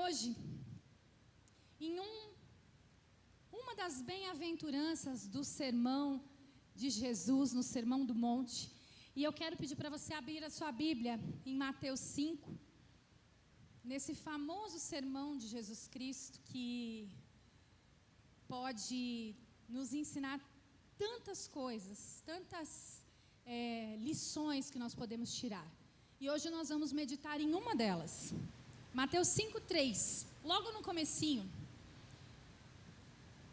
hoje em uma das bem-aventuranças do sermão de Jesus, no Sermão do Monte. E eu quero pedir para você abrir a sua Bíblia em Mateus 5, nesse famoso sermão de Jesus Cristo, que pode nos ensinar tantas coisas, tantas lições que nós podemos tirar. E hoje nós vamos meditar em uma delas. Mateus 5:3, logo no comecinho.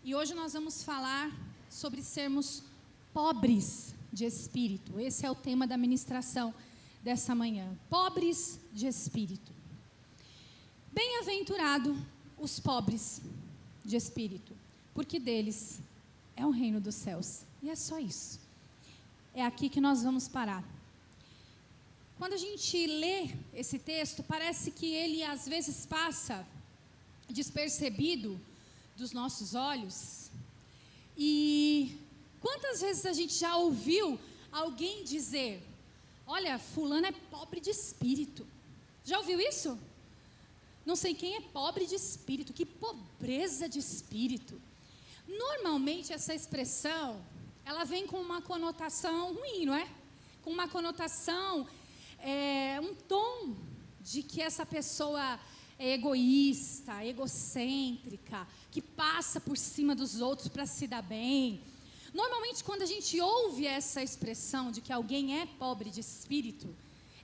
E hoje nós vamos falar sobre sermos pobres de espírito. Esse é o tema da ministração dessa manhã. Pobres de espírito. Bem-aventurado os pobres de espírito, porque deles é o reino dos céus. E é só isso. É aqui que nós vamos parar. Quando a gente lê esse texto, parece que ele às vezes passa despercebido dos nossos olhos. E quantas vezes a gente já ouviu alguém dizer: olha, fulano é pobre de espírito. Já ouviu isso? Não sei quem é pobre de espírito, que pobreza de espírito. Normalmente essa expressão, ela vem com uma conotação ruim, não é? Com uma conotação, um tom de que essa pessoa é egoísta, egocêntrica, que passa por cima dos outros para se dar bem. Normalmente, quando a gente ouve essa expressão de que alguém é pobre de espírito,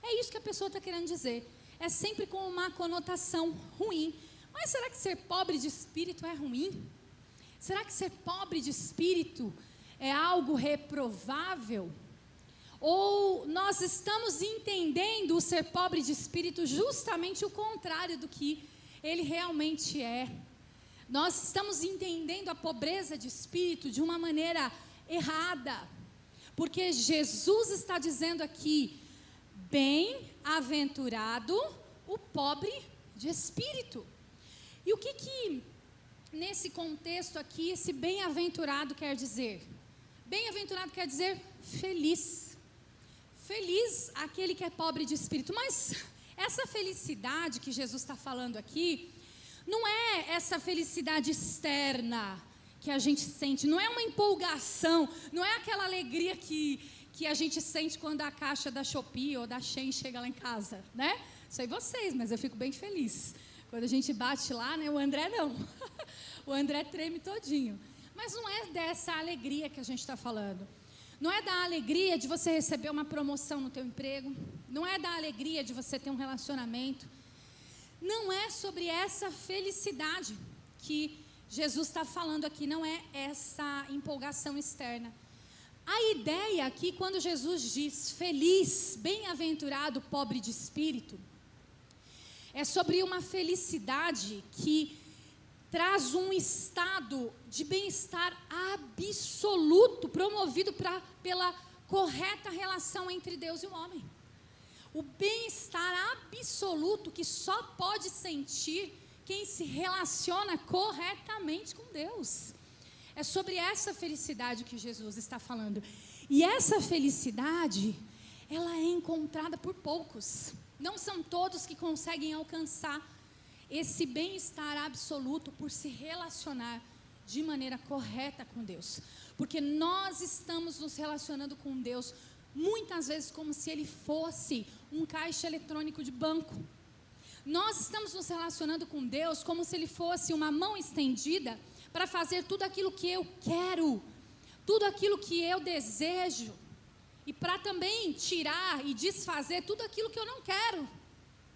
é isso que a pessoa está querendo dizer. É sempre com uma conotação ruim. Mas será que ser pobre de espírito é ruim? Será que ser pobre de espírito é algo reprovável? Ou nós estamos entendendo o ser pobre de espírito justamente o contrário do que ele realmente é? Nós estamos entendendo a pobreza de espírito de uma maneira errada, porque Jesus está dizendo aqui: bem-aventurado o pobre de espírito. E o que nesse contexto aqui esse bem-aventurado quer dizer? Bem-aventurado quer dizer feliz. Feliz aquele que é pobre de espírito. Mas essa felicidade que Jesus está falando aqui não é essa felicidade externa que a gente sente, não é uma empolgação, não é aquela alegria que a gente sente quando a caixa da Shopee ou da Shein chega lá em casa, né? Sei vocês, mas eu fico bem feliz. Quando a gente bate lá, né? O André não. O André treme todinho. Mas não é dessa alegria que a gente está falando. Não é da alegria de você receber uma promoção no teu emprego. Não é da alegria de você ter um relacionamento. Não é sobre essa felicidade que Jesus está falando aqui. Não é essa empolgação externa. A ideia aqui, quando Jesus diz feliz, bem-aventurado, pobre de espírito, é sobre uma felicidade que traz um estado de bem-estar absoluto, promovido pela correta relação entre Deus e o homem. O bem-estar absoluto que só pode sentir quem se relaciona corretamente com Deus. É sobre essa felicidade que Jesus está falando. E essa felicidade, ela é encontrada por poucos. Não são todos que conseguem alcançar esse bem-estar absoluto por se relacionar de maneira correta com Deus. Porque nós estamos nos relacionando com Deus muitas vezes como se Ele fosse um caixa eletrônico de banco. Nós estamos nos relacionando com Deus como se Ele fosse uma mão estendida para fazer tudo aquilo que eu quero, tudo aquilo que eu desejo, e para também tirar e desfazer tudo aquilo que eu não quero.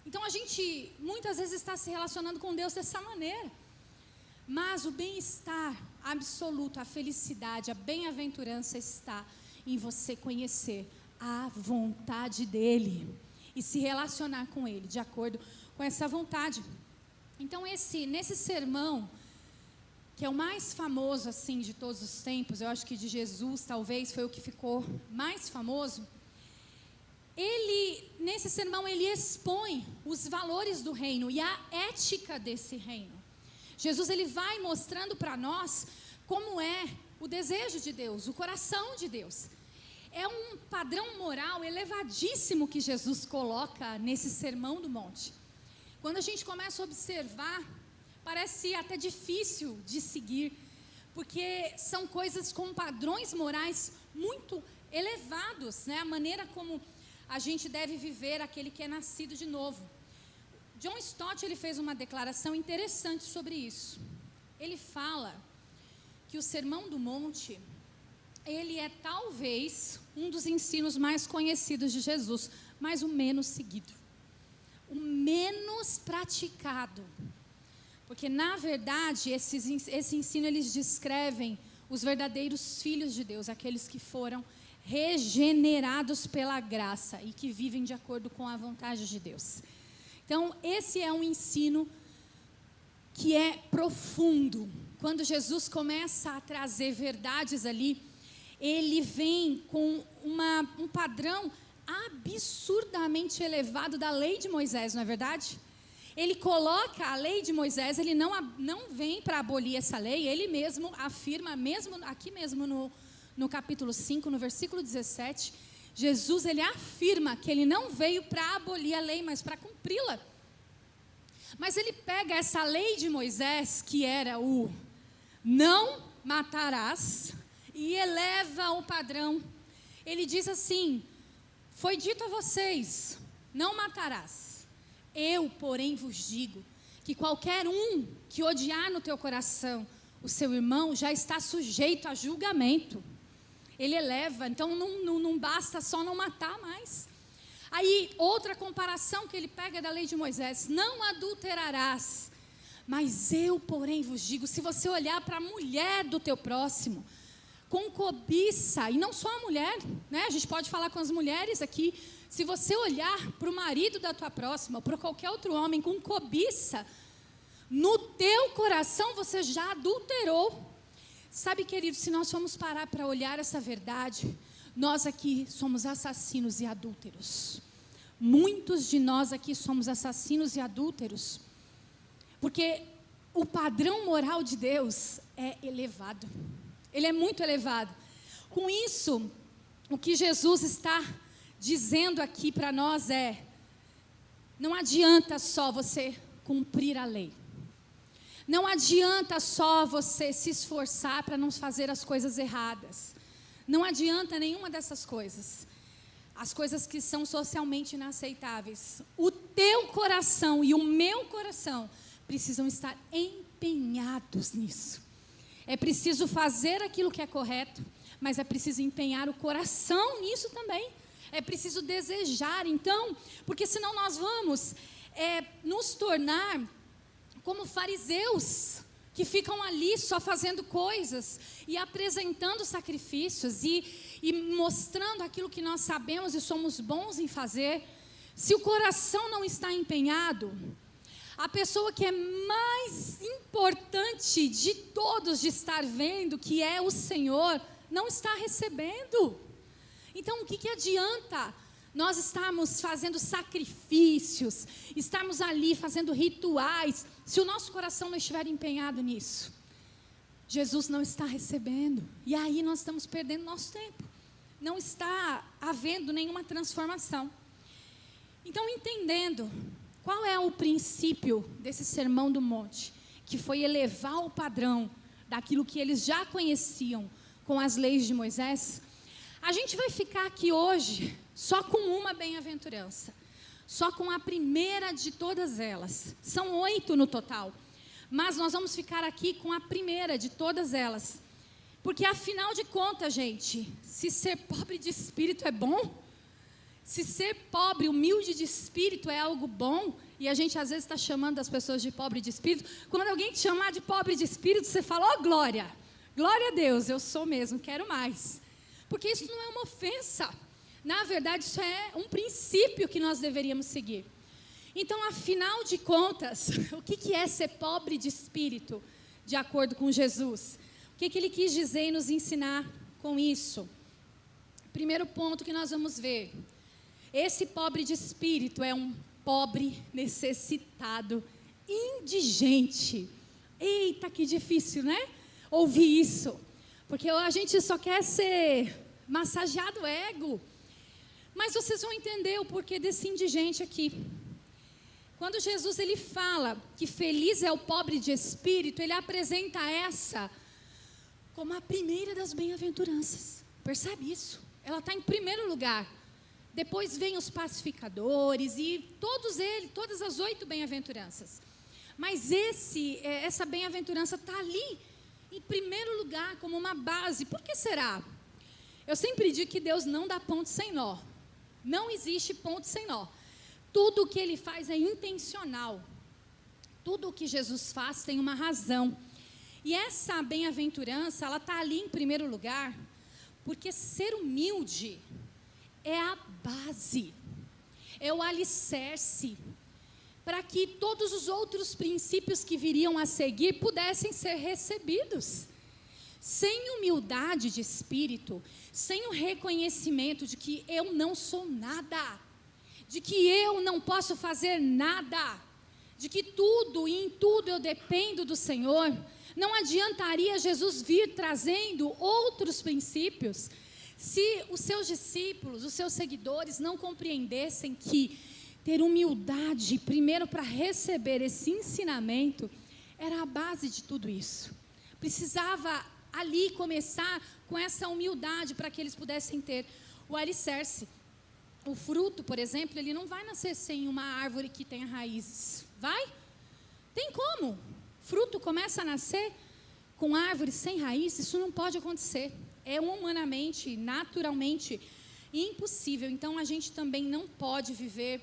Então a gente muitas vezes está se relacionando com Deus dessa maneira. Mas o bem-estar absoluto, a felicidade, a bem-aventurança está em você conhecer a vontade dEle e se relacionar com Ele de acordo com essa vontade. Então nesse sermão, que é o mais famoso assim de todos os tempos, eu acho que de Jesus talvez foi o que ficou mais famoso. Nesse sermão, ele expõe os valores do reino e a ética desse reino. Jesus, ele vai mostrando para nós como é o desejo de Deus, o coração de Deus. É um padrão moral elevadíssimo que Jesus coloca nesse Sermão do Monte. quando a gente começa a observar, parece até difícil de seguir, porque são coisas com padrões morais muito elevados, né? A maneira como a gente deve viver aquele que é nascido de novo. John Stott, ele fez uma declaração interessante sobre isso. Ele fala que o Sermão do Monte, ele é talvez um dos ensinos mais conhecidos de Jesus, mas o menos seguido, o menos praticado. Porque, na verdade, esse ensino, eles descrevem os verdadeiros filhos de Deus, aqueles que foram regenerados pela graça e que vivem de acordo com a vontade de Deus. Então, esse é um ensino que é profundo. Quando Jesus começa a trazer verdades ali, ele vem com um padrão absurdamente elevado da lei de Moisés, não é verdade? Ele coloca a lei de Moisés, ele não vem para abolir essa lei, ele mesmo afirma, aqui mesmo no capítulo 5, no versículo 17, Jesus, ele afirma que ele não veio para abolir a lei, mas para cumpri-la. Mas ele pega essa lei de Moisés, que era o não matarás, e eleva o padrão. Ele diz assim: foi dito a vocês, não matarás. Eu, porém, vos digo que qualquer um que odiar no teu coração o seu irmão já está sujeito a julgamento. Ele eleva, então não basta só não matar mais. Aí, outra comparação que ele pega da lei de Moisés: não adulterarás. Mas eu, porém, vos digo, se você olhar para a mulher do teu próximo, com cobiça, e não só a mulher, né? A gente pode falar com as mulheres aqui, se você olhar para o marido da tua próxima, ou para qualquer outro homem com cobiça, no teu coração você já adulterou. Sabe, querido, se nós formos parar para olhar essa verdade, nós aqui somos assassinos e adúlteros. Muitos de nós aqui somos assassinos e adúlteros, porque o padrão moral de Deus é elevado. Ele é muito elevado. Com isso, o que Jesus está dizendo aqui para nós é: não adianta só você cumprir a lei. Não adianta só você se esforçar para não fazer as coisas erradas. Não adianta nenhuma dessas coisas. As coisas que são socialmente inaceitáveis. O teu coração e o meu coração precisam estar empenhados nisso. É preciso fazer aquilo que é correto, mas é preciso empenhar o coração nisso também. É preciso desejar, então, porque senão nós vamos nos tornar como fariseus, que ficam ali só fazendo coisas e apresentando sacrifícios e mostrando aquilo que nós sabemos e somos bons em fazer. Se o coração não está empenhado, a pessoa que é mais importante de todos de estar vendo, que é o Senhor, não está recebendo. Então, o que adianta nós estarmos fazendo sacrifícios, estarmos ali fazendo rituais, se o nosso coração não estiver empenhado nisso? Jesus não está recebendo, e aí nós estamos perdendo nosso tempo. Não está havendo nenhuma transformação. Então, entendendo qual é o princípio desse Sermão do Monte, que foi elevar o padrão daquilo que eles já conheciam com as leis de Moisés, a gente vai ficar aqui hoje só com uma bem-aventurança, só com a primeira de todas elas. São 8 no total, mas nós vamos ficar aqui com a primeira de todas elas, porque afinal de contas, gente, se ser pobre de espírito é bom, se ser pobre, humilde de espírito é algo bom, e a gente às vezes está chamando as pessoas de pobre de espírito, quando alguém te chamar de pobre de espírito, você fala: ó, glória, glória a Deus, eu sou mesmo, quero mais. Porque isso não é uma ofensa, na verdade isso é um princípio que nós deveríamos seguir. Então, afinal de contas, o que é ser pobre de espírito, de acordo com Jesus? O que ele quis dizer e nos ensinar com isso? Primeiro ponto que nós vamos ver: esse pobre de espírito é um pobre necessitado, indigente. Eita, que difícil, né? Ouvir isso, porque a gente só quer ser massageado o ego. Mas vocês vão entender o porquê desse indigente aqui. Quando Jesus ele fala que feliz é o pobre de espírito, ele apresenta essa como a primeira das bem-aventuranças. Percebe isso? Ela está em primeiro lugar. Depois vem os pacificadores e todas as 8 bem-aventuranças. Mas essa bem-aventurança está ali em primeiro lugar como uma base. Por que será? Eu sempre digo que Deus não dá ponto sem nó. Não existe ponto sem nó. Tudo o que Ele faz é intencional. Tudo o que Jesus faz tem uma razão. E essa bem-aventurança, ela está ali em primeiro lugar, porque ser humilde é a base, é o alicerce, para que todos os outros princípios que viriam a seguir pudessem ser recebidos. Sem humildade de espírito, sem o reconhecimento de que eu não sou nada, de que eu não posso fazer nada, de que tudo e em tudo eu dependo do Senhor, não adiantaria Jesus vir trazendo outros princípios, se os seus discípulos, os seus seguidores não compreendessem que ter humildade, primeiro para receber esse ensinamento, era a base de tudo isso. Precisava ali começar com essa humildade para que eles pudessem ter o alicerce. O fruto, por exemplo, ele não vai nascer sem uma árvore que tenha raízes. Vai? Tem como? Fruto começa a nascer com árvores sem raízes? Isso não pode acontecer. É humanamente, naturalmente impossível. Então a gente também não pode viver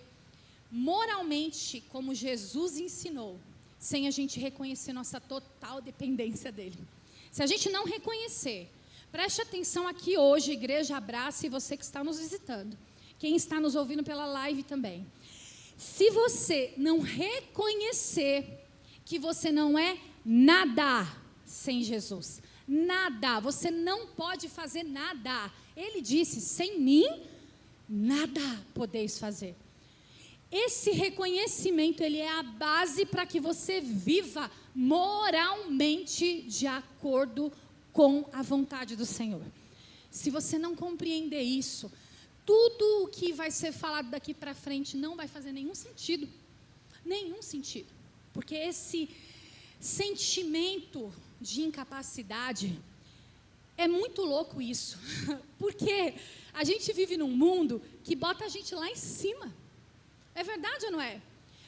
moralmente como Jesus ensinou, sem a gente reconhecer nossa total dependência dele. Se a gente não reconhecer, preste atenção aqui hoje, Igreja Abraça, e você que está nos visitando, quem está nos ouvindo pela live também. Se você não reconhecer que você não é nada sem Jesus, nada, você não pode fazer nada. Ele disse, sem mim, nada podeis fazer. Esse reconhecimento, ele é a base para que você viva moralmente de acordo com a vontade do Senhor. Se você não compreender isso, tudo o que vai ser falado daqui para frente não vai fazer nenhum sentido. Nenhum sentido. Porque esse sentimento de incapacidade, é muito louco isso. Porque a gente vive num mundo que bota a gente lá em cima. É verdade ou não é?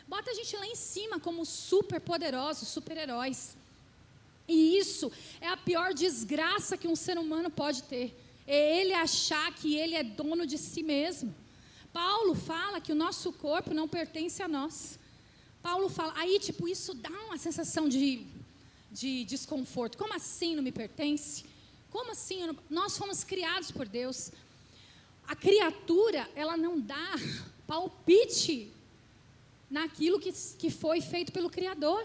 Bota a gente lá em cima como super poderosos, super-heróis. E isso é a pior desgraça que um ser humano pode ter. É ele achar que ele é dono de si mesmo. Paulo fala que o nosso corpo não pertence a nós. Paulo fala, aí tipo, isso dá uma sensação de desconforto. Como assim não me pertence? Como assim? Nós fomos criados por Deus. A criatura, ela não dá palpite naquilo que foi feito pelo Criador.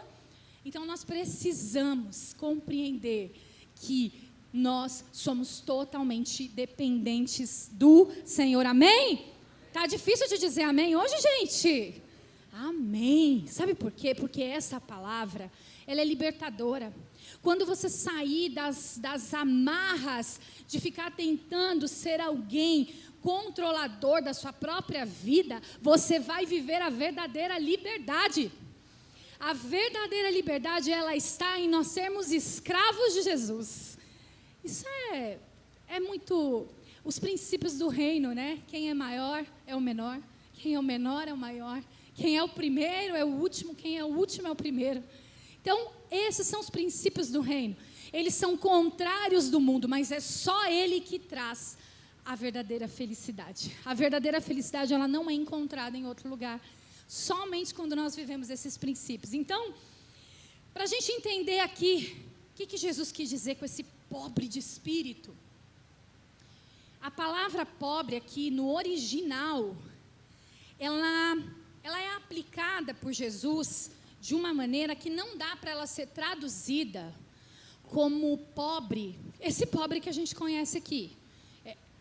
Então nós precisamos compreender que nós somos totalmente dependentes do Senhor. Amém? Tá difícil de dizer amém hoje, gente? Amém. Sabe por quê? Porque essa palavra, ela é libertadora. Quando você sair das amarras de ficar tentando ser alguém controlador da sua própria vida, você vai viver a verdadeira liberdade. A verdadeira liberdade, ela está em nós sermos escravos de Jesus. Isso é muito os princípios do reino, né? Quem é maior é o menor, quem é o menor é o maior, quem é o primeiro é o último, quem é o último é o primeiro. Então, esses são os princípios do reino. Eles são contrários do mundo, mas é só ele que traz a verdadeira felicidade. A verdadeira felicidade, ela não é encontrada em outro lugar, somente quando nós vivemos esses princípios. Então, para a gente entender aqui, o que Jesus quis dizer com esse pobre de espírito? A palavra pobre aqui, no original, ela é aplicada por Jesus de uma maneira que não dá para ela ser traduzida como pobre, esse pobre que a gente conhece aqui.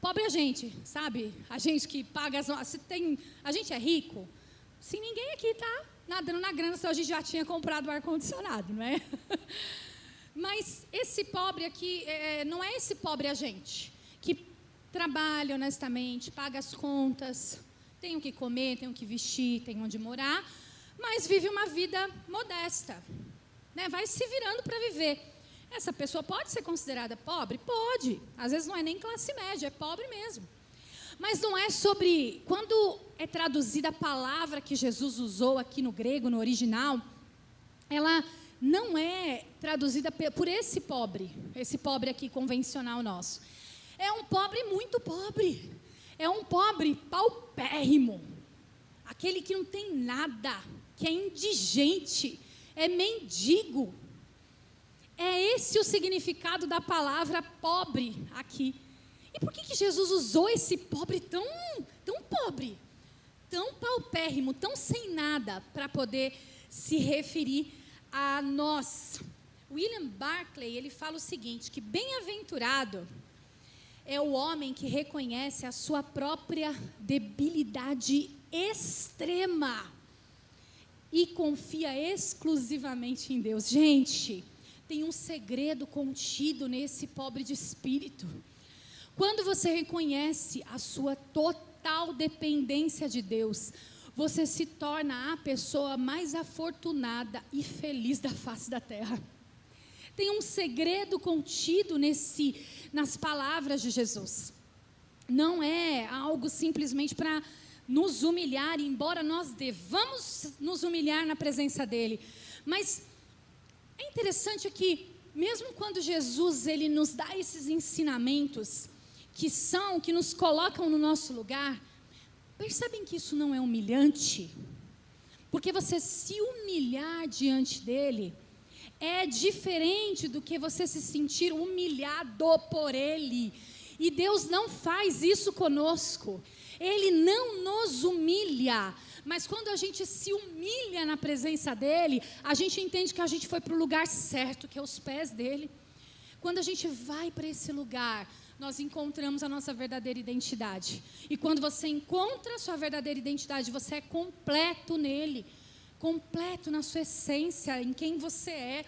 Pobre a gente, sabe? A gente que paga as nossas... A gente é rico? Se ninguém aqui está nadando na grana, senão a gente já tinha comprado o ar-condicionado, não é? Mas esse pobre aqui, não é esse pobre a gente, que trabalha honestamente, paga as contas, tem o que comer, tem o que vestir, tem onde morar, mas vive uma vida modesta, né? Vai se virando para viver. Essa pessoa pode ser considerada pobre? Pode. Às vezes não é nem classe média, é pobre mesmo. Mas não é sobre... Quando é traduzida a palavra que Jesus usou aqui no grego, no original, ela não é traduzida por esse pobre aqui convencional nosso. É um pobre muito pobre. É um pobre paupérrimo. Aquele que não tem nada, que é indigente, é mendigo. É esse o significado da palavra pobre aqui. E por que Jesus usou esse pobre tão pobre, tão paupérrimo, tão sem nada, para poder se referir a nós? William Barclay, ele fala o seguinte, que bem-aventurado é o homem que reconhece a sua própria debilidade extrema e confia exclusivamente em Deus. Gente, tem um segredo contido nesse pobre de espírito. Quando você reconhece a sua total dependência de Deus, você se torna a pessoa mais afortunada e feliz da face da terra. Tem um segredo contido nas palavras de Jesus. Não é algo simplesmente para nos humilhar, embora nós devamos nos humilhar na presença dEle. Mas é interessante que, mesmo quando Jesus ele nos dá esses ensinamentos, que nos colocam no nosso lugar, percebem que isso não é humilhante? Porque você se humilhar diante dEle é diferente do que você se sentir humilhado por Ele. E Deus não faz isso conosco. Ele não nos humilha. Mas quando a gente se humilha na presença dEle, a gente entende que a gente foi para o lugar certo, que é os pés dEle. Quando a gente vai para esse lugar, nós encontramos a nossa verdadeira identidade. E quando você encontra a sua verdadeira identidade, você é completo nele. Completo na sua essência, em quem você é.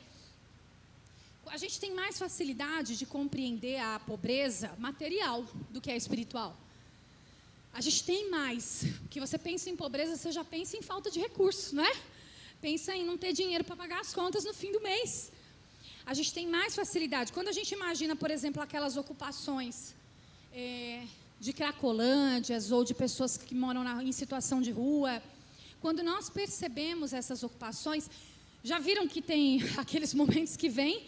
A gente tem mais facilidade de compreender a pobreza material do que a espiritual. A gente tem mais. Que você pensa em pobreza, você já pensa em falta de recursos, não é? Pensa em não ter dinheiro para pagar as contas no fim do mês. A gente tem mais facilidade. Quando a gente imagina, por exemplo, aquelas ocupações de cracolândias ou de pessoas que moram em situação de rua, quando nós percebemos essas ocupações, já viram que tem aqueles momentos que vem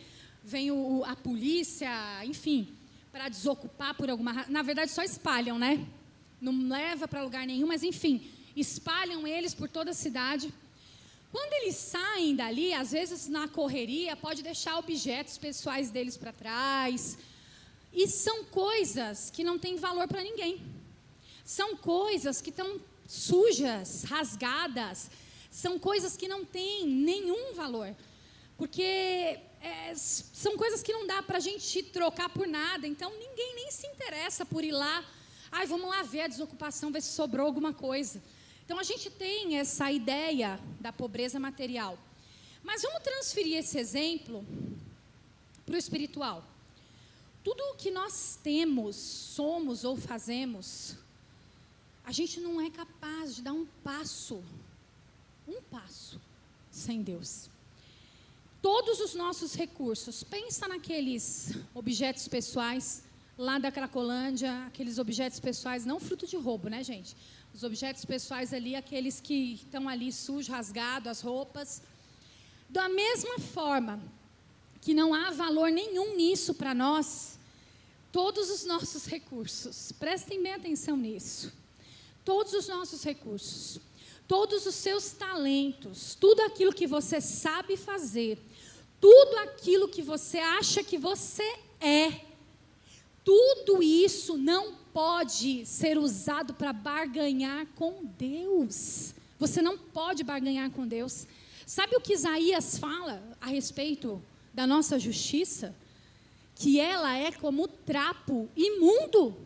a polícia, enfim, para desocupar por alguma razão. Na verdade, só espalham, né? Não leva para lugar nenhum, mas enfim, espalham eles por toda a cidade. Quando eles saem dali, às vezes na correria, pode deixar objetos pessoais deles para trás. E são coisas que não têm valor para ninguém. São coisas que estão sujas, rasgadas. São coisas que não têm nenhum valor. Porque são coisas que não dá para a gente trocar por nada. Então, ninguém nem se interessa por ir lá. Ai, vamos lá ver a desocupação, ver se sobrou alguma coisa. Então, a gente tem essa ideia da pobreza material. Mas vamos transferir esse exemplo para o espiritual. Tudo o que nós temos, somos ou fazemos, a gente não é capaz de dar um passo sem Deus. Todos os nossos recursos, pensa naqueles objetos pessoais lá da Cracolândia, aqueles objetos pessoais, não fruto de roubo, né, gente? Os objetos pessoais ali, aqueles que estão ali sujos, rasgados, as roupas. Da mesma forma que não há valor nenhum nisso para nós, todos os nossos recursos, prestem bem atenção nisso, todos os nossos recursos, todos os seus talentos, tudo aquilo que você sabe fazer, tudo aquilo que você acha que você é, tudo isso não pode ser usado para barganhar com Deus. Você não pode barganhar com Deus. Sabe o que Isaías fala a respeito da nossa justiça? Que ela é como trapo imundo.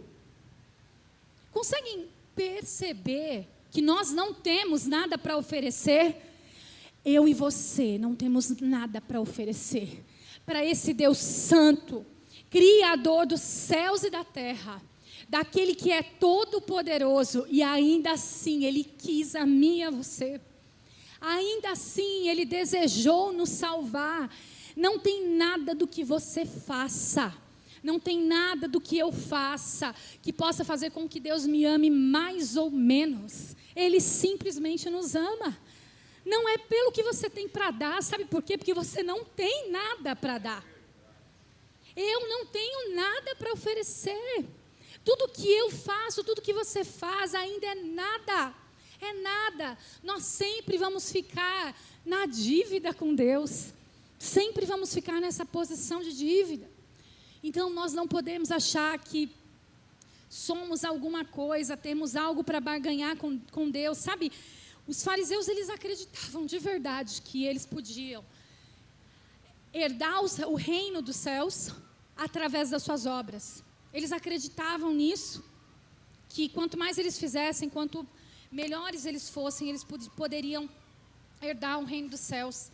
Conseguem perceber que nós não temos nada para oferecer? Eu e você não temos nada para oferecer para esse Deus santo, Criador dos céus e da terra, daquele que é todo poderoso, e ainda assim Ele quis a mim e a você. ainda assim Ele desejou nos salvar. Não tem nada do que você faça, não tem nada do que eu faça que possa fazer com que Deus me ame mais ou menos. Ele simplesmente nos ama. Não é pelo que você tem para dar, sabe por quê? Porque você não tem nada para dar. Eu não tenho nada para oferecer. Tudo que eu faço, tudo que você faz ainda é nada. É nada. Nós sempre vamos ficar na dívida com Deus. Sempre vamos ficar nessa posição de dívida. Então nós não podemos achar que somos alguma coisa, temos algo para barganhar com Deus. Sabe, os fariseus, eles acreditavam de verdade que eles podiam herdar o reino dos céus através das suas obras. Eles acreditavam nisso, que quanto mais eles fizessem, quanto melhores eles fossem, eles poderiam herdar o reino dos céus.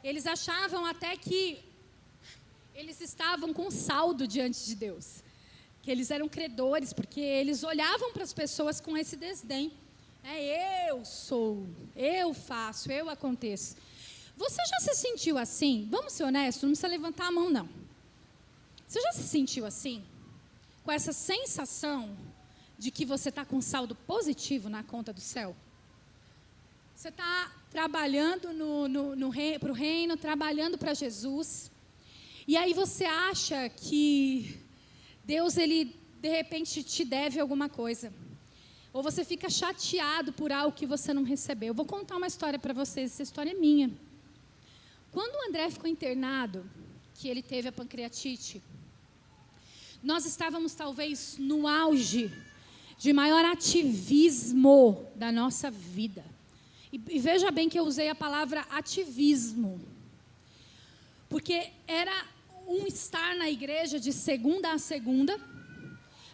Eles achavam até que eles estavam com saldo diante de Deus, que eles eram credores, porque eles olhavam para as pessoas com esse desdém. Eu sou, eu faço, eu aconteço. Você já se sentiu assim? Vamos ser honestos, não precisa levantar a mão, não. Você já se sentiu assim? Com essa sensação de que você está com saldo positivo na conta do céu? Você está trabalhando para o reino, trabalhando para Jesus, e aí você acha que Deus, Ele, de repente, te deve alguma coisa. Ou você fica chateado por algo que você não recebeu. Eu vou contar uma história para vocês, essa história é minha. Quando o André ficou internado, que ele teve a pancreatite, nós estávamos talvez no auge de maior ativismo da nossa vida. E veja bem que eu usei a palavra ativismo, porque era um estar na igreja de segunda a segunda,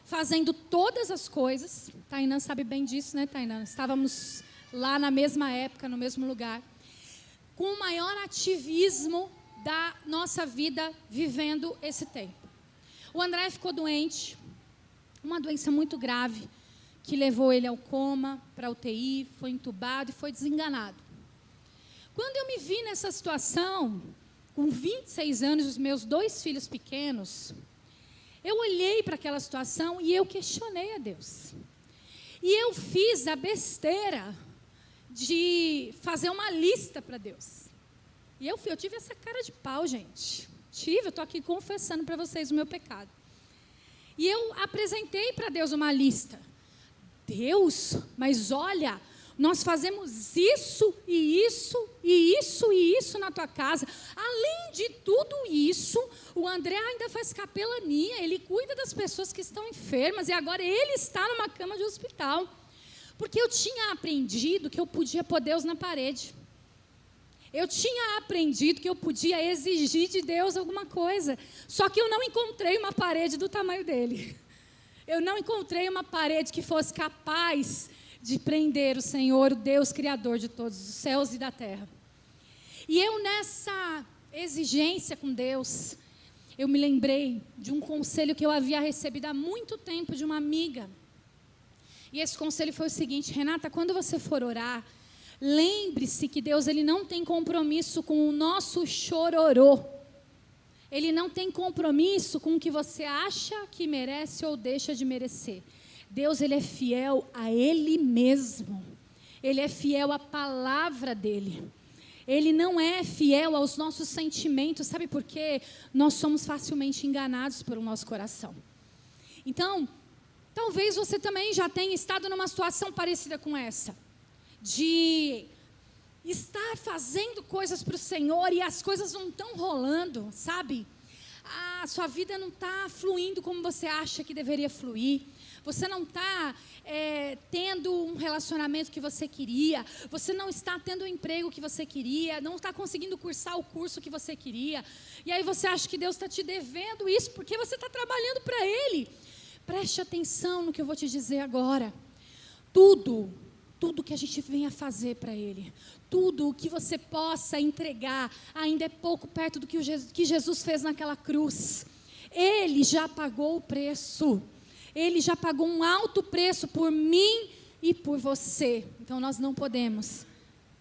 fazendo todas as coisas. Tainã sabe bem disso, né, Tainã? Estávamos lá na mesma época, no mesmo lugar, com o maior ativismo da nossa vida, vivendo esse tempo. O André ficou doente, uma doença muito grave, que levou ele ao coma, para a UTI, foi entubado e foi desenganado. Quando eu me vi nessa situação, com 26 anos, os meus 2 filhos pequenos, eu olhei para aquela situação e eu questionei a Deus. E eu fiz a besteira de fazer uma lista para Deus. E eu tive essa cara de pau, gente. Eu estou aqui confessando para vocês o meu pecado. E eu apresentei para Deus uma lista. Deus, mas olha, nós fazemos isso e isso e isso e isso na tua casa. Além de tudo isso, o André ainda faz capelania, ele cuida das pessoas que estão enfermas e agora ele está numa cama de hospital. Porque eu tinha aprendido que eu podia pôr Deus na parede. Eu tinha aprendido que eu podia exigir de Deus alguma coisa. Só que eu não encontrei uma parede do tamanho dele. Eu não encontrei uma parede que fosse capaz de prender o Senhor, o Deus Criador de todos os céus e da terra. E eu, nessa exigência com Deus, eu me lembrei de um conselho que eu havia recebido há muito tempo de uma amiga. E esse conselho foi o seguinte: Renata, quando você for orar, lembre-se que Deus, Ele não tem compromisso com o nosso chororô. Ele não tem compromisso com o que você acha que merece ou deixa de merecer. Deus, Ele é fiel a Ele mesmo. Ele é fiel à palavra dEle. Ele não é fiel aos nossos sentimentos. Sabe por quê? Nós somos facilmente enganados pelo nosso coração. Então, talvez você também já tenha estado numa situação parecida com essa. De estar fazendo coisas para o Senhor e as coisas não estão rolando, sabe? A sua vida não está fluindo como você acha que deveria fluir. Você não está tendo um relacionamento que você queria. Você não está tendo o emprego que você queria. Não está conseguindo cursar o curso que você queria. E aí você acha que Deus está te devendo isso porque você está trabalhando para Ele. Preste atenção no que eu vou te dizer agora. Tudo que a gente venha fazer para Ele, tudo o que você possa entregar, ainda é pouco perto do que Jesus fez naquela cruz. Ele já pagou o preço. Ele já pagou um alto preço por mim e por você. Então nós não podemos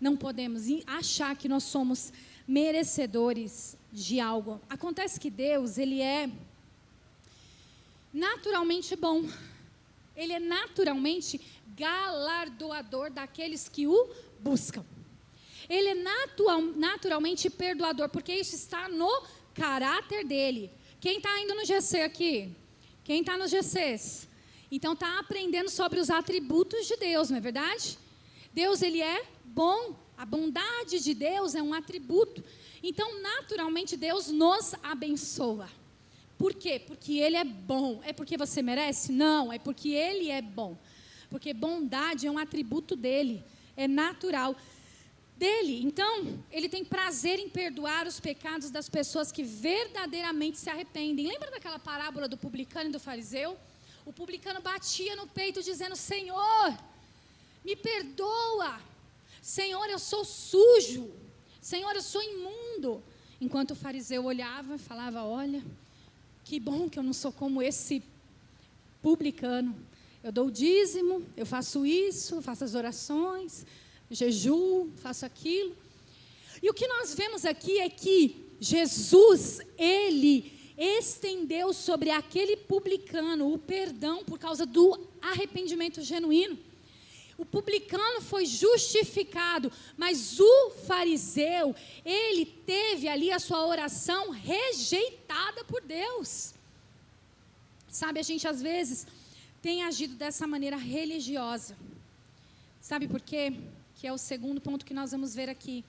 não podemos achar que nós somos merecedores de algo. Acontece que Deus, Ele é naturalmente bom. Ele é naturalmente galardoador daqueles que o buscam. Ele é naturalmente perdoador, porque isso está no caráter dele. Quem está indo no GC aqui? Quem está nos GCs? Então está aprendendo sobre os atributos de Deus, não é verdade? Deus, Ele é bom. A bondade de Deus é um atributo. Então, naturalmente, Deus nos abençoa. Por quê? Porque Ele é bom. É porque você merece? Não, é porque Ele é bom. Porque bondade é um atributo dEle. É natural dEle. Então, Ele tem prazer em perdoar os pecados das pessoas que verdadeiramente se arrependem. Lembra daquela parábola do publicano e do fariseu? O publicano batia no peito dizendo: Senhor, me perdoa. Senhor, eu sou sujo. Senhor, eu sou imundo. Enquanto o fariseu olhava e falava: olha, que bom que eu não sou como esse publicano. Eu dou o dízimo, eu faço isso, faço as orações, jejuo, faço aquilo. E o que nós vemos aqui é que Jesus, Ele estendeu sobre aquele publicano o perdão por causa do arrependimento genuíno. O publicano foi justificado, mas o fariseu, ele teve ali a sua oração rejeitada por Deus. Sabe, a gente às vezes tem agido dessa maneira religiosa. Sabe por quê? Que é o segundo ponto que nós vamos ver aqui.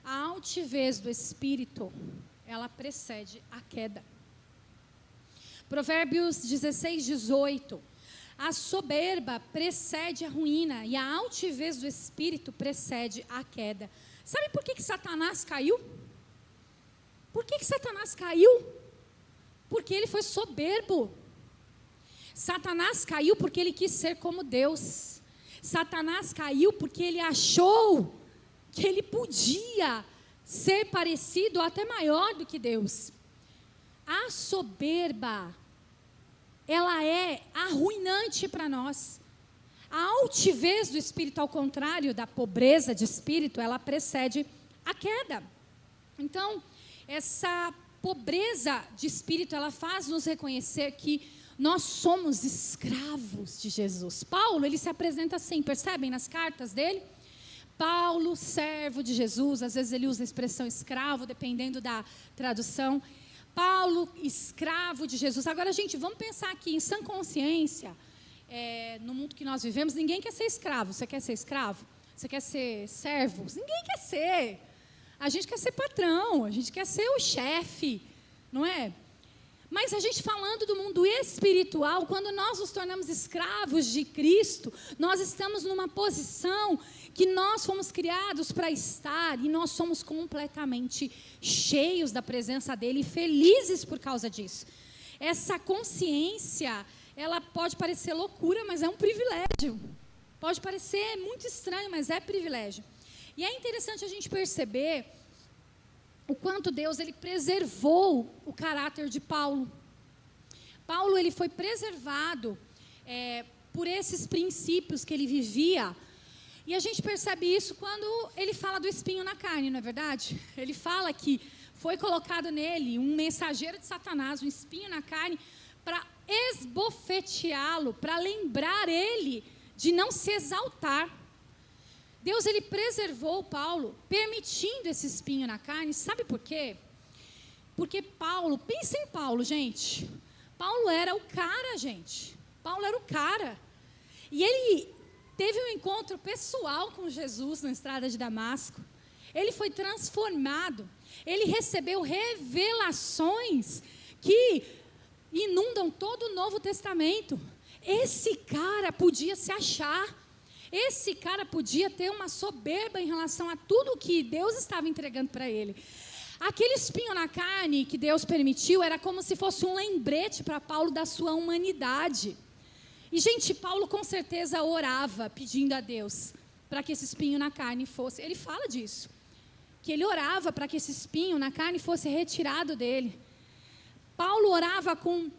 A altivez do espírito, ela precede a queda. Provérbios 16, 18. A soberba precede a ruína e a altivez do espírito precede a queda. Sabe por que Satanás caiu? Por que Satanás caiu? Porque ele foi soberbo. Satanás caiu porque ele quis ser como Deus. Satanás caiu porque ele achou que ele podia ser parecido ou até maior do que Deus. A soberba, ela é arruinante para nós. A altivez do espírito, ao contrário da pobreza de espírito, ela precede a queda. Então, essa pobreza de espírito, ela faz nos reconhecer que nós somos escravos de Jesus. Paulo, ele se apresenta assim, percebem nas cartas dele? Paulo, servo de Jesus, às vezes ele usa a expressão escravo, dependendo da tradução. Paulo, escravo de Jesus. Agora, gente, vamos pensar aqui em sã consciência, no mundo que nós vivemos, ninguém quer ser escravo. Você quer ser escravo? Você quer ser servo? Ninguém quer ser. A gente quer ser patrão, a gente quer ser o chefe, não é? Mas a gente falando do mundo espiritual, quando nós nos tornamos escravos de Cristo, nós estamos numa posição que nós fomos criados para estar e nós somos completamente cheios da presença dEle e felizes por causa disso. Essa consciência, ela pode parecer loucura, mas é um privilégio. Pode parecer muito estranho, mas é privilégio. E é interessante a gente perceber o quanto Deus, ele preservou o caráter de Paulo. Paulo, ele foi preservado por esses princípios que ele vivia. E a gente percebe isso quando ele fala do espinho na carne, não é verdade? Ele fala que foi colocado nele um mensageiro de Satanás, um espinho na carne, para esbofeteá-lo, para lembrar ele de não se exaltar. Deus, ele preservou Paulo, permitindo esse espinho na carne. Sabe por quê? Porque Paulo, pensa em Paulo, gente. Paulo era o cara, gente. Paulo era o cara. E ele teve um encontro pessoal com Jesus na estrada de Damasco. Ele foi transformado. Ele recebeu revelações que inundam todo o Novo Testamento. Esse cara podia se achar. Esse cara podia ter uma soberba em relação a tudo que Deus estava entregando para ele. Aquele espinho na carne que Deus permitiu era como se fosse um lembrete para Paulo da sua humanidade. E, gente, Paulo com certeza orava pedindo a Deus para que esse espinho na carne fosse... Ele fala disso, que ele orava para que esse espinho na carne fosse retirado dele. Paulo orava com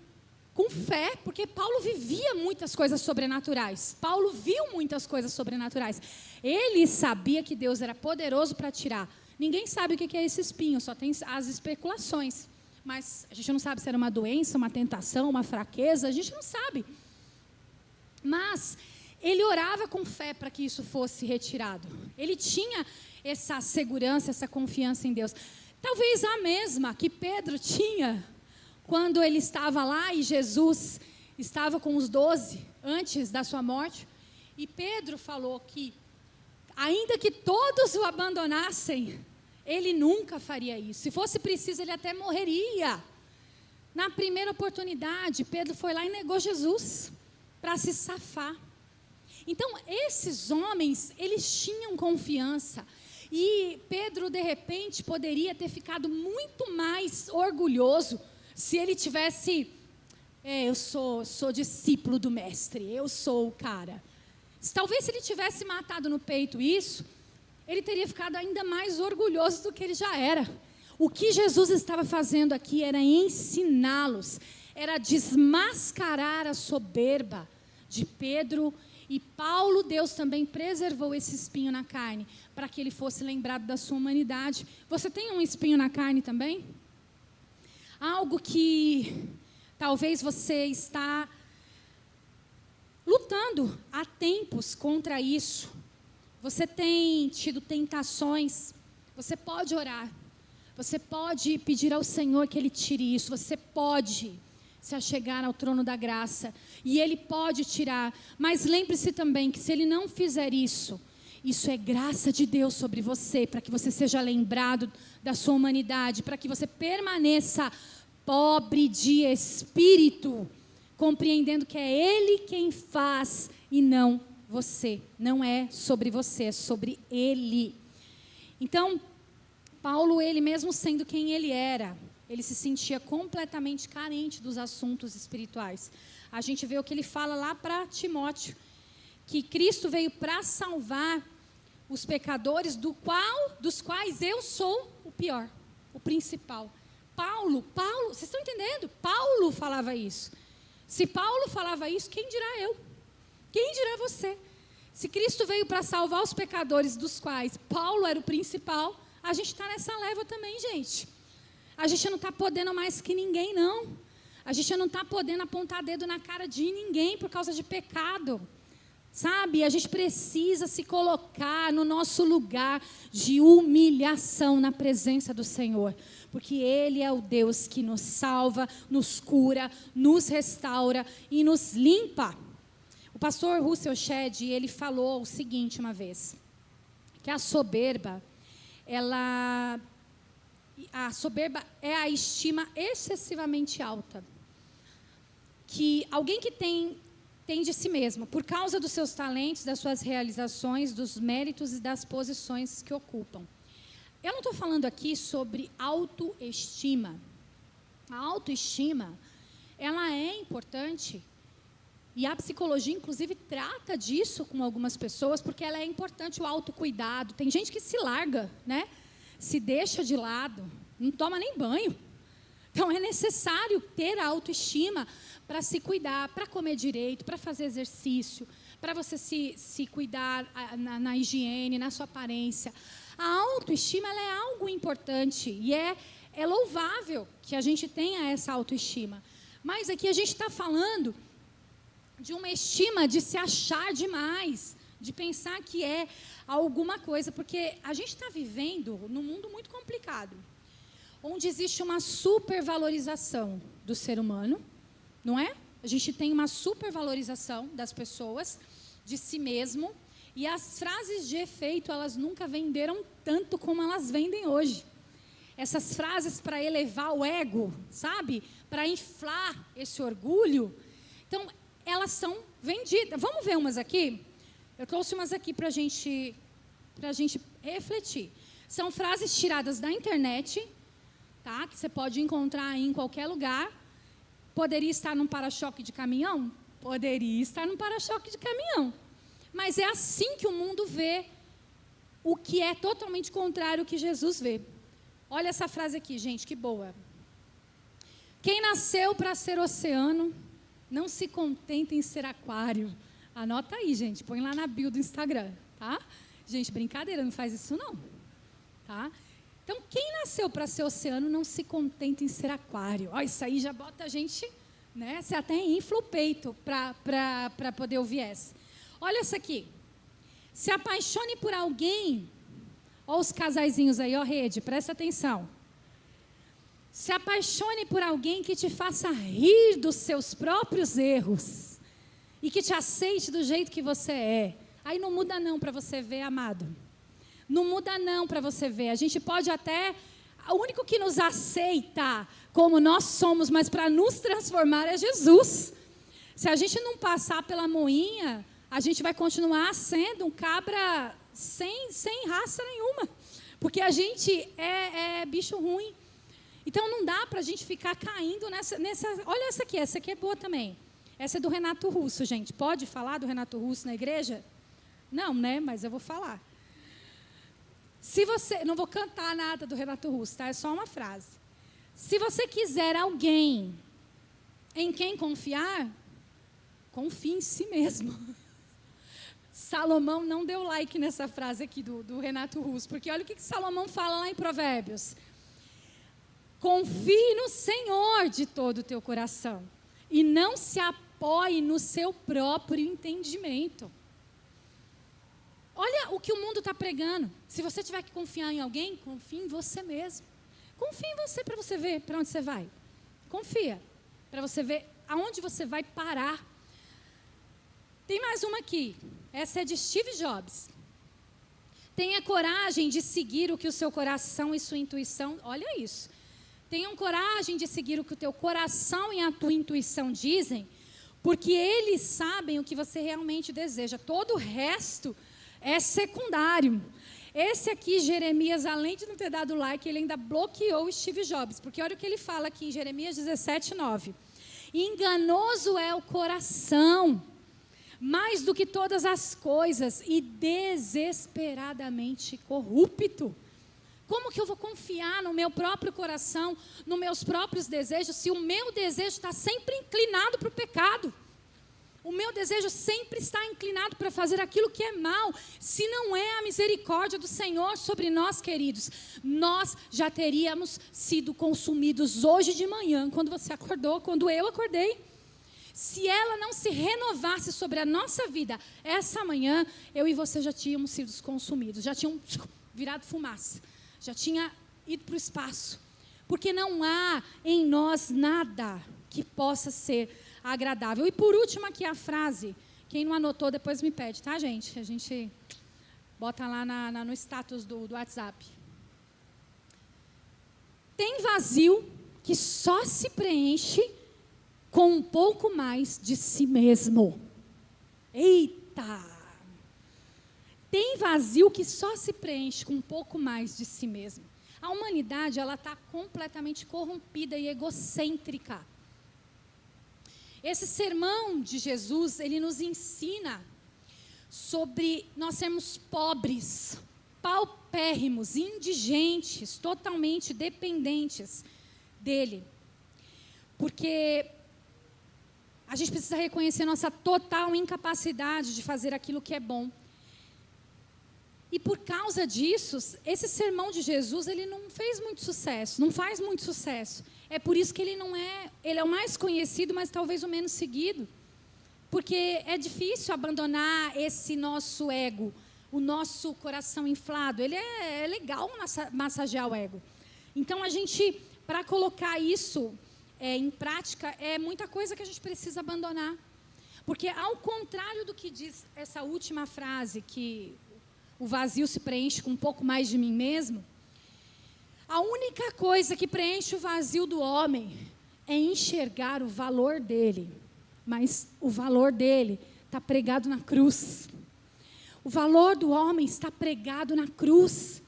com fé, porque Paulo vivia muitas coisas sobrenaturais. Paulo viu muitas coisas sobrenaturais. Ele sabia que Deus era poderoso para tirar. Ninguém sabe o que é esse espinho, só tem as especulações. Mas a gente não sabe se era uma doença, uma tentação, uma fraqueza, a gente não sabe. Mas ele orava com fé para que isso fosse retirado. Ele tinha essa segurança, essa confiança em Deus. Talvez a mesma que Pedro tinha quando ele estava lá e Jesus estava com os 12 antes da sua morte. E Pedro falou que, ainda que todos o abandonassem, ele nunca faria isso. Se fosse preciso, ele até morreria. Na primeira oportunidade, Pedro foi lá e negou Jesus para se safar. Então, esses homens, eles tinham confiança. E Pedro, de repente, poderia ter ficado muito mais orgulhoso se ele tivesse, eu sou discípulo do mestre, eu sou o cara. Talvez se ele tivesse matado no peito isso, ele teria ficado ainda mais orgulhoso do que ele já era. O que Jesus estava fazendo aqui era ensiná-los, era desmascarar a soberba de Pedro e Paulo. Deus também preservou esse espinho na carne, para que ele fosse lembrado da sua humanidade. Você tem um espinho na carne também? Algo que talvez você está lutando há tempos contra isso. Você tem tido tentações. Você pode orar. Você pode pedir ao Senhor que Ele tire isso. Você pode se achegar ao trono da graça. E Ele pode tirar. Mas lembre-se também que se Ele não fizer isso, isso é graça de Deus sobre você, para que você seja lembrado da sua humanidade, para que você permaneça pobre de espírito, compreendendo que é Ele quem faz e não você. Não é sobre você, é sobre Ele. Então, Paulo, ele mesmo sendo quem ele era, ele se sentia completamente carente dos assuntos espirituais. A gente vê o que ele fala lá para Timóteo, que Cristo veio para salvar os pecadores, dos quais eu sou o pior, o principal. Paulo, vocês estão entendendo? Paulo falava isso. Se Paulo falava isso, quem dirá eu? Quem dirá você? Se Cristo veio para salvar os pecadores, dos quais Paulo era o principal, a gente está nessa leva também, gente. A gente não está podendo mais que ninguém, não. A gente não está podendo apontar dedo na cara de ninguém por causa de pecado. Sabe, a gente precisa se colocar no nosso lugar de humilhação na presença do Senhor, porque Ele é o Deus que nos salva, nos cura, nos restaura e nos limpa. O pastor Russell Shedd, ele falou o seguinte uma vez, que a soberba é a estima excessivamente alta, que alguém que tem de si mesmo, por causa dos seus talentos, das suas realizações, dos méritos e das posições que ocupam. Eu não estou falando aqui sobre autoestima. A autoestima, ela é importante, e a psicologia, inclusive, trata disso com algumas pessoas, porque ela é importante, o autocuidado. Tem gente que se larga, né? Se deixa de lado, não toma nem banho. Então, é necessário ter a autoestima para se cuidar, para comer direito, para fazer exercício, para você se cuidar na higiene, na sua aparência. A autoestima, ela é algo importante e é louvável que a gente tenha essa autoestima. Mas aqui a gente está falando de uma estima de se achar demais, de pensar que é alguma coisa, porque a gente está vivendo num mundo muito complicado, onde existe uma supervalorização do ser humano, não é? A gente tem uma supervalorização das pessoas, de si mesmo, e as frases de efeito, elas nunca venderam tanto como elas vendem hoje. Essas frases para elevar o ego, sabe? Para inflar esse orgulho. Então, elas são vendidas. Vamos ver umas aqui? Eu trouxe umas aqui para a gente refletir. São frases tiradas da internet, tá? Que você pode encontrar aí em qualquer lugar. Poderia estar num para-choque de caminhão? Poderia estar num para-choque de caminhão. Mas é assim que o mundo vê o que é totalmente contrário ao que Jesus vê. Olha essa frase aqui, gente, que boa. Quem nasceu para ser oceano, não se contenta em ser aquário. Anota aí, gente, põe lá na bio do Instagram, tá? Gente, brincadeira, não faz isso não, tá? Então, quem nasceu para ser oceano, não se contenta em ser aquário. Ó, isso aí já bota a gente, né? Você até infla o peito para poder ouvir essa. Olha essa aqui. Se apaixone por alguém. Ó os casaizinhos aí, ó rede, presta atenção. Se apaixone por alguém que te faça rir dos seus próprios erros e que te aceite do jeito que você é. Aí não muda não para você ver, amado. Não muda não para você ver. A gente pode até... O único que nos aceita como nós somos, mas para nos transformar é Jesus. Se a gente não passar pela moinha, a gente vai continuar sendo um cabra sem raça nenhuma. Porque a gente é bicho ruim. Então não dá para a gente ficar caindo nessa... Olha essa aqui é boa também. Essa é do Renato Russo, gente. Pode falar do Renato Russo na igreja? Não, né? Mas eu vou falar. Se você... Não vou cantar nada do Renato Russo, tá? É só uma frase. Se você quiser alguém em quem confiar, confie em si mesmo. Salomão não deu like nessa frase aqui do Renato Russo, porque olha o que Salomão fala lá em Provérbios. Confie no Senhor de todo o teu coração e não se apoie no seu próprio entendimento. Olha o que o mundo está pregando. Se você tiver que confiar em alguém, confie em você mesmo. Confie em você para você ver para onde você vai. Confia para você ver aonde você vai parar. Tem mais uma aqui. Essa é de Steve Jobs. Tenha coragem de seguir o que o seu coração e sua intuição... Olha isso. Tenham coragem de seguir o que o teu coração e a tua intuição dizem, porque eles sabem o que você realmente deseja. Todo o resto é secundário. Esse aqui, Jeremias, além de não ter dado like, ele ainda bloqueou o Steve Jobs, porque olha o que ele fala aqui em Jeremias 17:9. Enganoso é o coração, mais do que todas as coisas, e desesperadamente corrupto. Como que eu vou confiar no meu próprio coração, nos meus próprios desejos, se o meu desejo está sempre inclinado para o pecado? O meu desejo sempre está inclinado para fazer aquilo que é mal. Se não é a misericórdia do Senhor sobre nós, queridos, nós já teríamos sido consumidos hoje de manhã, quando você acordou, quando eu acordei. Se ela não se renovasse sobre a nossa vida, essa manhã, eu e você já tínhamos sido consumidos, já tinham virado fumaça. Já tinha ido para o espaço, porque não há em nós nada que possa ser agradável. E por último aqui a frase, quem não anotou depois me pede, tá gente? A gente bota lá no status do WhatsApp. Tem vazio que só se preenche com um pouco mais de si mesmo. Eita! Tem vazio que só se preenche com um pouco mais de si mesmo. A humanidade, ela está completamente corrompida e egocêntrica. Esse sermão de Jesus, ele nos ensina sobre nós sermos pobres, paupérrimos, indigentes, totalmente dependentes dele. Porque a gente precisa reconhecer nossa total incapacidade de fazer aquilo que é bom. E por causa disso, esse sermão de Jesus, ele não fez muito sucesso, não faz muito sucesso. É por isso que ele é o mais conhecido, mas talvez o menos seguido. Porque é difícil abandonar esse nosso ego, o nosso coração inflado. Ele é legal massagear o ego. Então, a gente, para colocar isso em prática, é muita coisa que a gente precisa abandonar. Porque, ao contrário do que diz essa última frase, que o vazio se preenche com um pouco mais de mim mesmo, a única coisa que preenche o vazio do homem é enxergar o valor dele. Mas o valor dele está pregado na cruz. O valor do homem está pregado na cruz.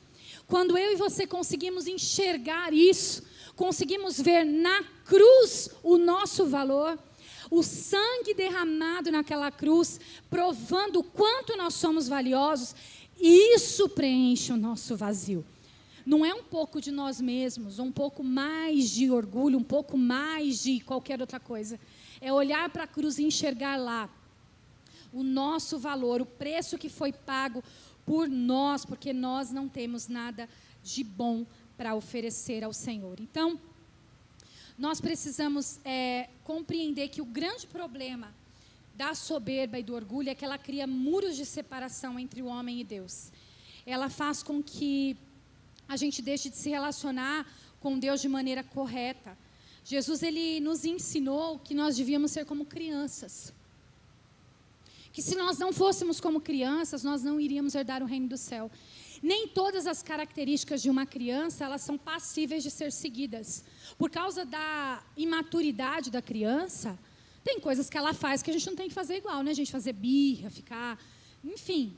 Quando eu e você conseguimos enxergar isso, conseguimos ver na cruz o nosso valor, o sangue derramado naquela cruz, provando o quanto nós somos valiosos, isso preenche o nosso vazio. não é um pouco de nós mesmos, um pouco mais de orgulho, um pouco mais de qualquer outra coisa. É olhar para a cruz e enxergar lá o nosso valor, o preço que foi pago por nós, porque nós não temos nada de bom para oferecer ao Senhor. Então, nós precisamos compreender que o grande problema da soberba e do orgulho é que ela cria muros de separação entre o homem e Deus. Ela faz com que a gente deixe de se relacionar com Deus de maneira correta. Jesus, ele nos ensinou que nós devíamos ser como crianças. Que se nós não fôssemos como crianças, nós não iríamos herdar o reino do céu. Nem todas as características de uma criança, elas são passíveis de ser seguidas. Por causa da imaturidade da criança, tem coisas que ela faz que a gente não tem que fazer igual, né? A gente fazer birra, ficar... Enfim.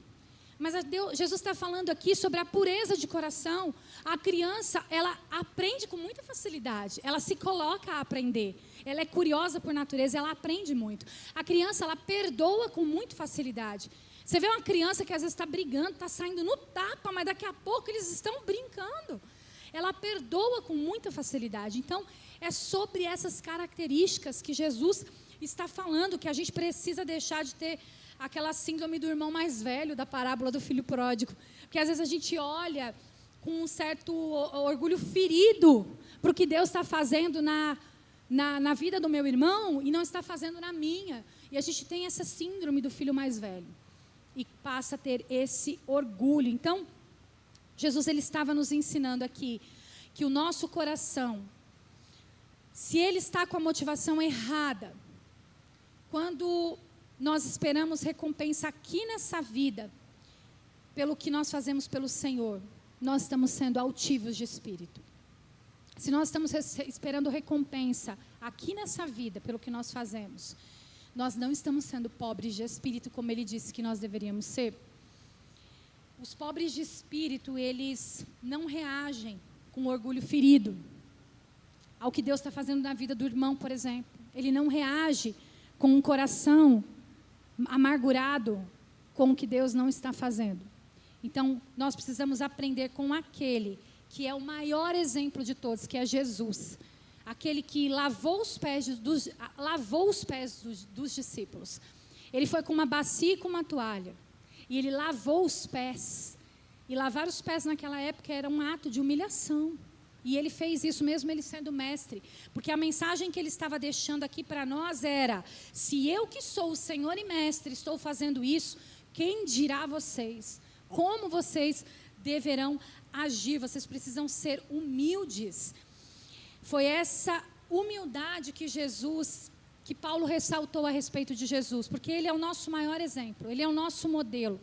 Mas Jesus está falando aqui sobre a pureza de coração. A criança, ela aprende com muita facilidade. Ela se coloca a aprender. Ela é curiosa por natureza, ela aprende muito. A criança, ela perdoa com muita facilidade. Você vê uma criança que às vezes está brigando, está saindo no tapa, mas daqui a pouco eles estão brincando. Ela perdoa com muita facilidade. Então, é sobre essas características que Jesus está falando, que a gente precisa deixar de ter aquela síndrome do irmão mais velho, da parábola do filho pródigo. Porque às vezes a gente olha com um certo orgulho ferido para o que Deus está fazendo na vida do meu irmão e não está fazendo na minha. E a gente tem essa síndrome do filho mais velho. E passa a ter esse orgulho. Então, Jesus, ele estava nos ensinando aqui que o nosso coração, se ele está com a motivação errada, quando nós esperamos recompensa aqui nessa vida, pelo que nós fazemos pelo Senhor, nós estamos sendo altivos de espírito. Se nós estamos esperando recompensa aqui nessa vida, pelo que nós fazemos, nós não estamos sendo pobres de espírito, como ele disse que nós deveríamos ser. Os pobres de espírito, eles não reagem com orgulho ferido ao que Deus está fazendo na vida do irmão, por exemplo. Ele não reage com um coração amargurado com o que Deus não está fazendo. Então, nós precisamos aprender com aquele que é o maior exemplo de todos, que é Jesus. Aquele que lavou os pés dos discípulos. Ele foi com uma bacia e com uma toalha. E ele lavou os pés. E lavar os pés naquela época era um ato de humilhação. E ele fez isso mesmo ele sendo mestre. Porque a mensagem que ele estava deixando aqui para nós era: se eu que sou o Senhor e mestre estou fazendo isso, quem dirá vocês? Como vocês deverão agir? Vocês precisam ser humildes. Foi essa humildade que Paulo ressaltou a respeito de Jesus, porque ele é o nosso maior exemplo, ele é o nosso modelo,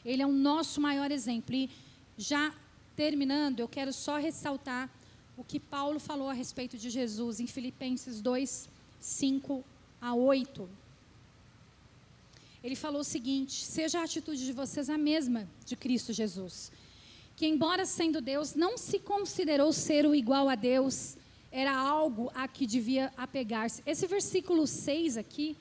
ele é o nosso maior exemplo. E já terminando, eu quero só ressaltar o que Paulo falou a respeito de Jesus em Filipenses 2, 5 a 8. Ele falou o seguinte: seja a atitude de vocês a mesma de Cristo Jesus, que embora sendo Deus, não se considerou ser o igual a Deus, era algo a que devia apegar-se. Esse versículo 6 aqui,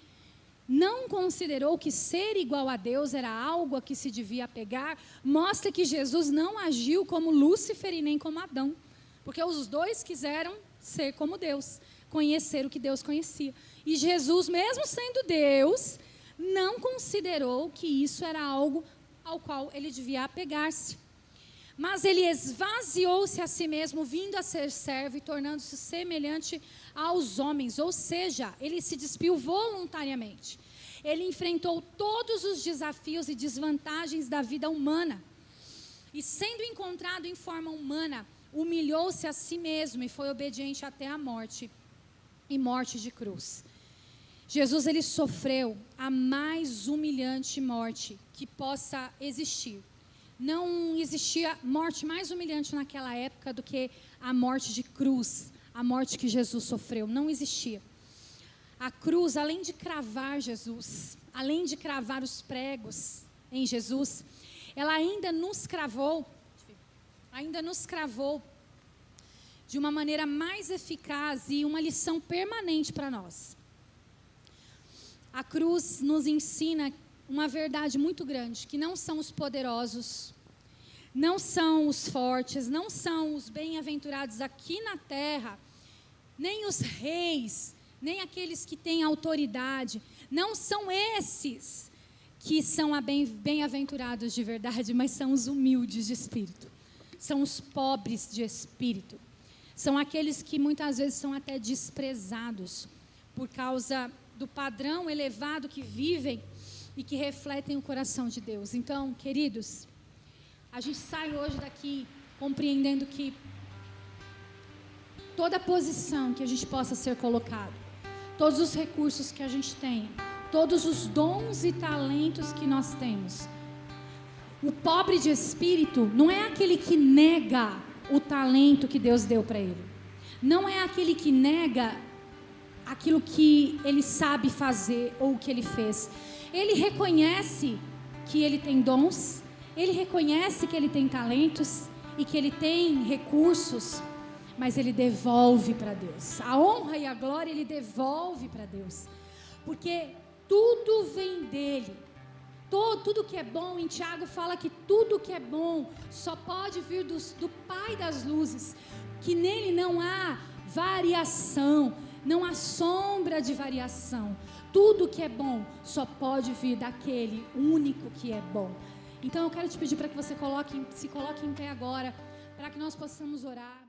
não considerou que ser igual a Deus era algo a que se devia apegar, mostra que Jesus não agiu como Lúcifer e nem como Adão, porque os dois quiseram ser como Deus, conhecer o que Deus conhecia. E Jesus, mesmo sendo Deus, não considerou que isso era algo ao qual ele devia apegar-se. Mas ele esvaziou-se a si mesmo, vindo a ser servo e tornando-se semelhante aos homens. Ou seja, ele se despiu voluntariamente. Ele enfrentou todos os desafios e desvantagens da vida humana. E sendo encontrado em forma humana, humilhou-se a si mesmo e foi obediente até a morte, e morte de cruz. Jesus, ele sofreu a mais humilhante morte que possa existir. Não existia morte mais humilhante naquela época do que a morte de cruz, a morte que Jesus sofreu. Não existia. A cruz, além de cravar Jesus, além de cravar os pregos em Jesus, ela ainda nos cravou de uma maneira mais eficaz e uma lição permanente para nós. A cruz nos ensina uma verdade muito grande, que não são os poderosos, não são os fortes, não são os bem-aventurados aqui na terra, nem os reis, nem aqueles que têm autoridade, não são esses que são bem-aventurados de verdade, mas são os humildes de espírito, são os pobres de espírito, são aqueles que muitas vezes são até desprezados por causa do padrão elevado que vivem e que refletem o coração de Deus. Então, queridos, a gente sai hoje daqui compreendendo que toda posição que a gente possa ser colocado, todos os recursos que a gente tem, todos os dons e talentos que nós temos, o pobre de espírito não é aquele que nega o talento que Deus deu para ele, não é aquele que nega aquilo que ele sabe fazer ou o que ele fez. Ele reconhece que ele tem dons, ele reconhece que ele tem talentos e que ele tem recursos, mas ele devolve para Deus. A honra e a glória ele devolve para Deus, porque tudo vem dele. Tudo que é bom, em Tiago fala que tudo que é bom só pode vir do Pai das luzes, que nele não há variação, não há sombra de variação. Tudo que é bom só pode vir daquele único que é bom. Então eu quero te pedir para que você se coloque em pé agora, para que nós possamos orar.